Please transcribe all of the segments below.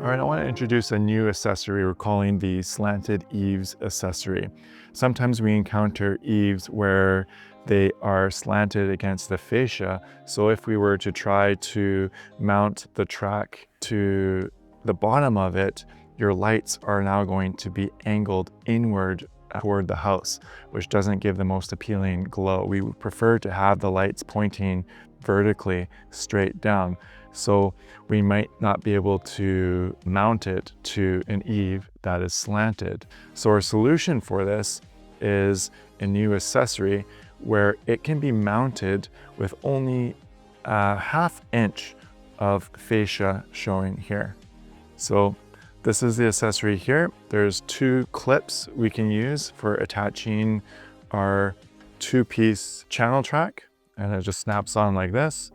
All right, I want to introduce a new accessory we're calling the Slanted Eaves accessory. Sometimes we encounter eaves where they are slanted against the fascia. So if we were to try to mount the track to the bottom of it, your lights are now going to be angled inward toward the house, which doesn't give the most appealing glow. We would prefer to have the lights pointing vertically straight down. So we might not be able to mount it to an eave that is slanted. So our solution for this is a new accessory where it can be mounted with only a ½ inch of fascia showing here. So this is the accessory here. There's 2 clips we can use for attaching our 2-piece channel track, and it just snaps on like this.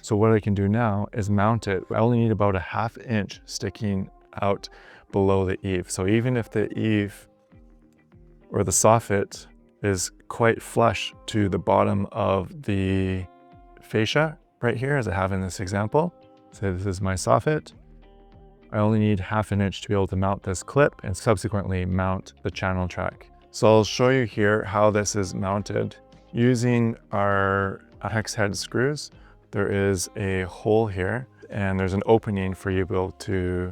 So what I can do now is mount it. I only need about a ½ inch sticking out below the eave. So even if the eave or the soffit is quite flush to the bottom of the fascia right here, as I have in this example, say this is my soffit, I only need ½ an inch to be able to mount this clip and subsequently mount the channel track. So I'll show you here how this is mounted. Using our hex head screws, there is a hole here and there's an opening for you to be able to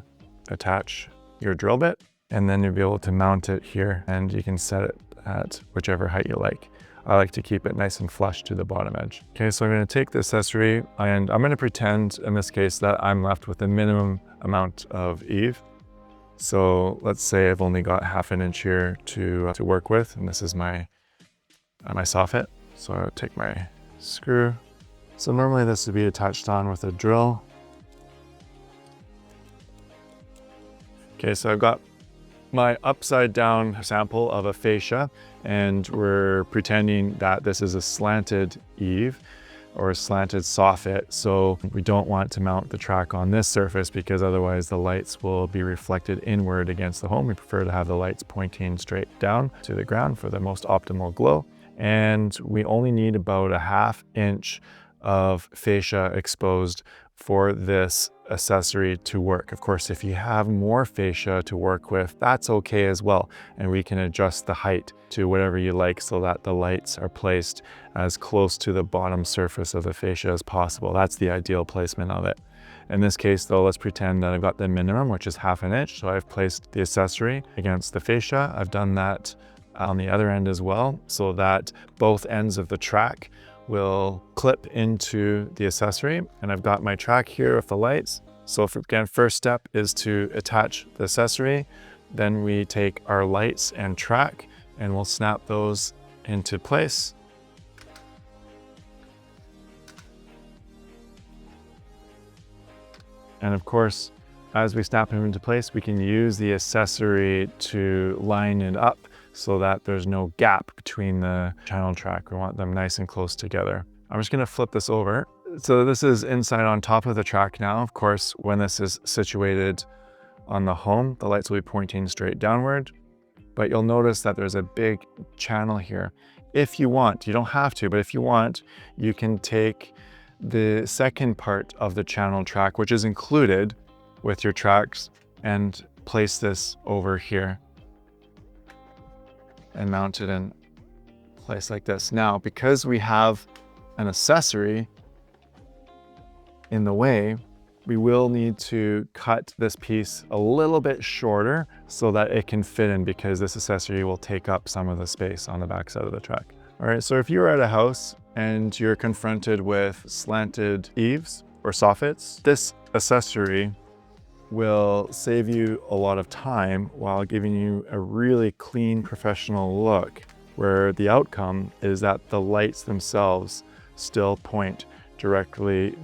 attach your drill bit, and then you'll be able to mount it here and you can set it at whichever height you like. I like to keep it nice and flush to the bottom edge. Okay, so I'm going to take the accessory and I'm going to pretend in this case that I'm left with a minimum amount of eave. So let's say I've only got ½ an inch here to work with, and this is my soffit. So I'll take my screw. So normally this would be attached on with a drill. Okay, so I've got my upside down sample of a fascia, and we're pretending that this is a slanted eave or a slanted soffit. So we don't want to mount the track on this surface because otherwise the lights will be reflected inward against the home. We prefer to have the lights pointing straight down to the ground for the most optimal glow. And we only need about a ½ inch of fascia exposed for this accessory to work. Of course, if you have more fascia to work with, that's okay as well. And we can adjust the height to whatever you like so that the lights are placed as close to the bottom surface of the fascia as possible. That's the ideal placement of it. In this case though, let's pretend that I've got the minimum, which is ½ an inch. So I've placed the accessory against the fascia. I've done that on the other end as well, so that both ends of the track will clip into the accessory. And I've got my track here with the lights. So again, first step is to attach the accessory. Then we take our lights and track and we'll snap those into place. And of course, as we snap them into place, we can use the accessory to line it up so that there's no gap between the channel track. We want them nice and close together. I'm just gonna flip this over. So this is inside on top of the track now. Of course, when this is situated on the home, the lights will be pointing straight downward, but you'll notice that there's a big channel here. If you want, you don't have to, but if you want, you can take the second part of the channel track, which is included with your tracks, and place this over here and mount it in place like this. Now, because we have an accessory in the way, we will need to cut this piece a little bit shorter so that it can fit in, because this accessory will take up some of the space on the back side of the track. All right, so if you're at a house and you're confronted with slanted eaves or soffits, this accessory will save you a lot of time while giving you a really clean, professional look, where the outcome is that the lights themselves still point directly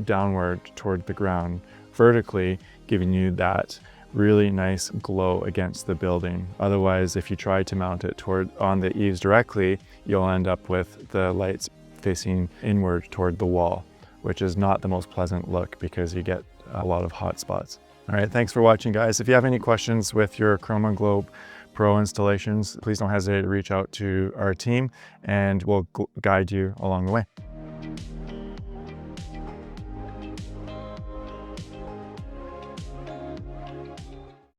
downward toward the ground, vertically, giving you that really nice glow against the building. Otherwise, if you try to mount it on the eaves directly, you'll end up with the lights facing inward toward the wall, which is not the most pleasant look because you get a lot of hot spots. All right, thanks for watching, guys. If you have any questions with your Chromaglow Pro installations, please don't hesitate to reach out to our team and we'll guide you along the way.